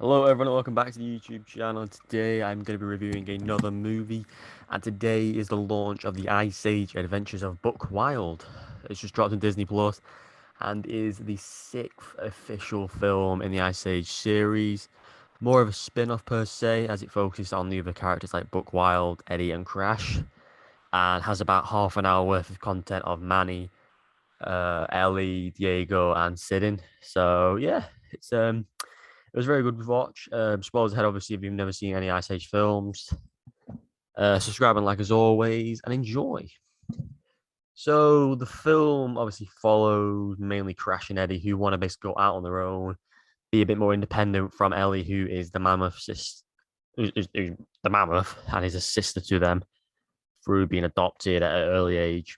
Hello everyone, welcome back to the YouTube channel. Today I'm going to be reviewing another movie, and today is the launch of the Ice Age Adventures of Buck Wild. It's just dropped on Disney Plus and is the sixth official film in the Ice Age series. More of a spin-off per se, as it focuses on the other characters like Buck Wild, Eddie and Crash, and has about half an hour worth of content of Manny, Ellie, Diego and Sidin. So yeah, it was a very good watch. Spoilers ahead, obviously, if you've never seen any Ice Age films. Subscribe and like as always, and enjoy. So the film obviously follows mainly Crash and Eddie, who want to basically go out on their own, be a bit more independent from Ellie, who is the mammoth sis, who's the mammoth, and is a sister to them through being adopted at an early age.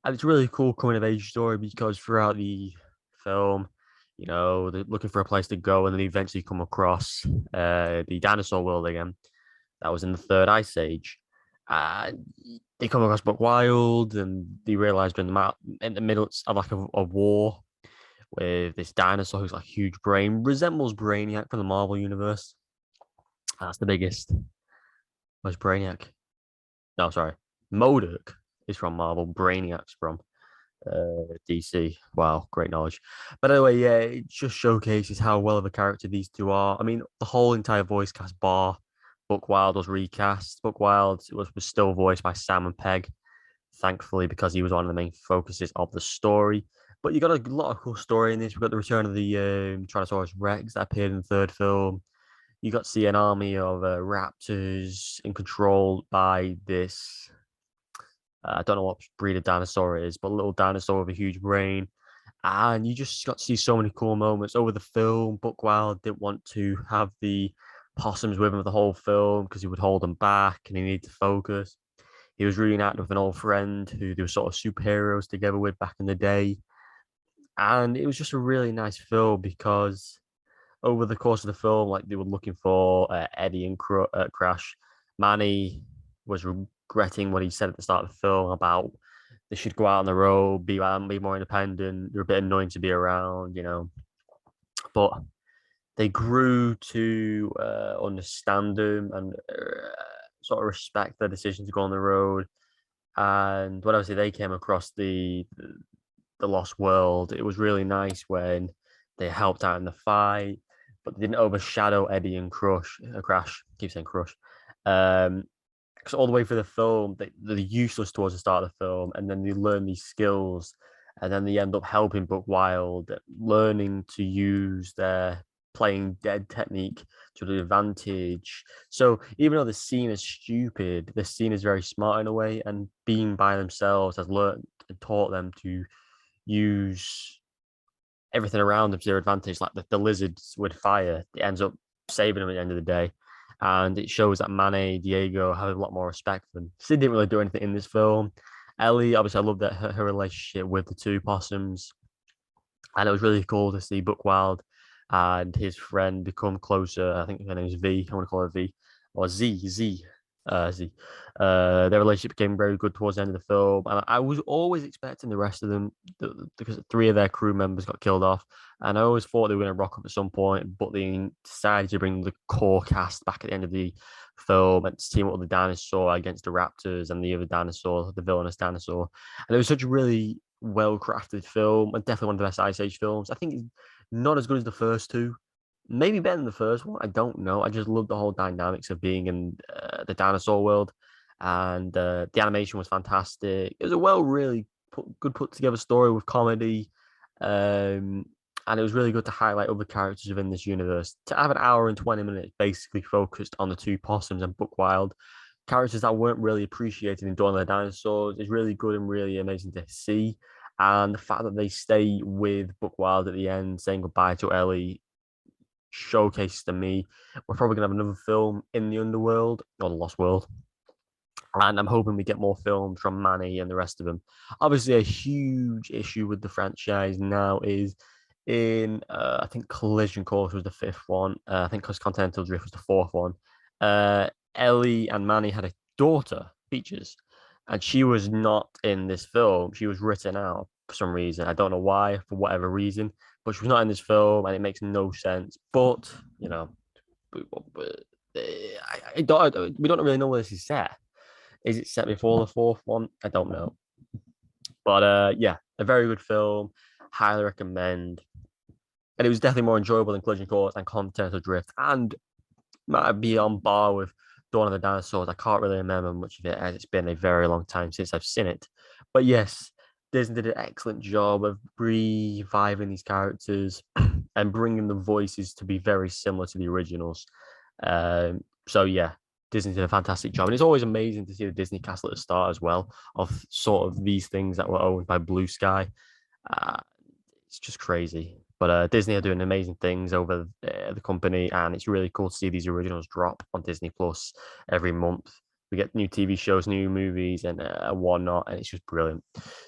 And it's a really cool coming of age story because throughout the film, they're looking for a place to go, and then they eventually come across the dinosaur world again. That was in the third ice age. Uh, they come across Buck Wild, and they realize they're in the middle of like a war with this dinosaur who's like a huge brain, resembles Brainiac from the Marvel universe. That's the biggest. Was Brainiac? No, sorry, Modok is from Marvel. Brainiac's from DC. Wow, great knowledge. But anyway, yeah, it just showcases how well of a character these two are. I mean, the whole entire voice cast bar Buck Wild was recast. Buck Wild was still voiced by Sam and Pegg, thankfully, because he was one of the main focuses of the story. But you got a lot of cool story in this. We got the return of the Tyrannosaurus Rex that appeared in the third film. You got to see an army of raptors in control by this I don't know what breed of dinosaur it is, but a little dinosaur with a huge brain. And you just got to see so many cool moments over the film. Buck Wild didn't want to have the possums with him for the whole film because he would hold them back and he needed to focus. He was reunited with an old friend who they were sort of superheroes together with back in the day. And it was just a really nice film because over the course of the film, like they were looking for Eddie and Crash. Manny was regretting what he said at the start of the film about they should go out on the road, be more independent. They're a bit annoying to be around. But they grew to understand them and sort of respect their decision to go on the road. And when obviously they came across the lost world, it was really nice when they helped out in the fight, but they didn't overshadow Eddie and Crash. I keep saying Crush. Because all the way through the film, they're useless towards the start of the film, and then they learn these skills, and then they end up helping Buck Wild, learning to use their playing dead technique to the advantage. So even though the scene is stupid, the scene is very smart in a way, and being by themselves has learned and taught them to use everything around them to their advantage, like the lizards with fire. It ends up saving them at the end of the day. And it shows that Manny, Diego have a lot more respect for them. Sid didn't really do anything in this film. Ellie, obviously, I love that her relationship with the two possums. And it was really cool to see Buck Wild and his friend become closer. I think her name is V. I want to call her V or Z. Their relationship became very good towards the end of the film, and I was always expecting the rest of them because three of their crew members got killed off, and I always thought they were going to rock up at some point, but they decided to bring the core cast back at the end of the film and team up with the dinosaur against the raptors and the other dinosaur, the villainous dinosaur, and it was such a really well crafted film and definitely one of the best Ice Age films. I think it's not as good as the first two, maybe better than the first one. I don't know. I just love the whole dynamics of being in the dinosaur world, and the animation was fantastic. It was a really put together story with comedy, um, and it was really good to highlight other characters within this universe. To have an hour and 20 minutes basically focused on the two possums and Buck Wild, characters that weren't really appreciated in Dawn of the Dinosaurs, is really good and really amazing to see. And the fact that they stay with Buck Wild at the end, saying goodbye to Ellie, showcase to me we're probably gonna have another film in the underworld or the Lost World. And I'm hoping we get more films from Manny and the rest of them. Obviously, a huge issue with the franchise now is in I think Collision Course was the fifth one. I think because Continental Drift was the fourth one. Ellie and Manny had a daughter, Peaches, and she was not in this film. She was written out for some reason. I don't know why, for whatever reason, but she was not in this film, and it makes no sense. But I don't. We don't really know where this is set. Is it set before the fourth one? I don't know. But yeah, a very good film. Highly recommend. And it was definitely more enjoyable than Collision Course and Continental Drift, and might be on bar with Dawn of the Dinosaurs. I can't really remember much of it as it's been a very long time since I've seen it. But yes, Disney did an excellent job of reviving these characters and bringing the voices to be very similar to the originals. So yeah, Disney did a fantastic job, and it's always amazing to see the Disney castle at the start as well of sort of these things that were owned by Blue Sky. Uh, it's just crazy. But Disney are doing amazing things over the company, and it's really cool to see these originals drop on Disney Plus every month. We get new TV shows, new movies, and whatnot, and it's just brilliant.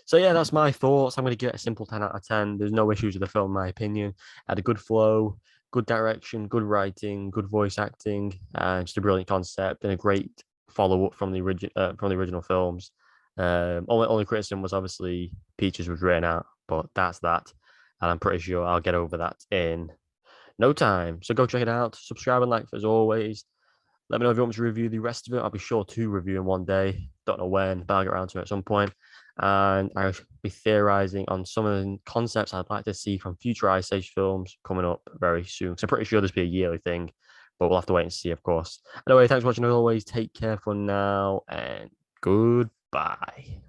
So yeah, that's my thoughts. I'm going to give it a simple 10 out of 10. There's no issues with the film, in my opinion. Had a good flow, good direction, good writing, good voice acting, and just a brilliant concept and a great follow up from the original films. Only criticism was obviously Peaches was written out, but that's that. And I'm pretty sure I'll get over that in no time. So go check it out. Subscribe and like as always. Let me know if you want me to review the rest of it. I'll be sure to review in one day. Don't know when, but I'll get around to it at some point. And I'll be theorizing on some of the concepts I'd like to see from future Ice Age films coming up very soon. So I'm pretty sure this will be a yearly thing, but we'll have to wait and see, of course. Anyway, thanks for watching as always. Take care for now and goodbye.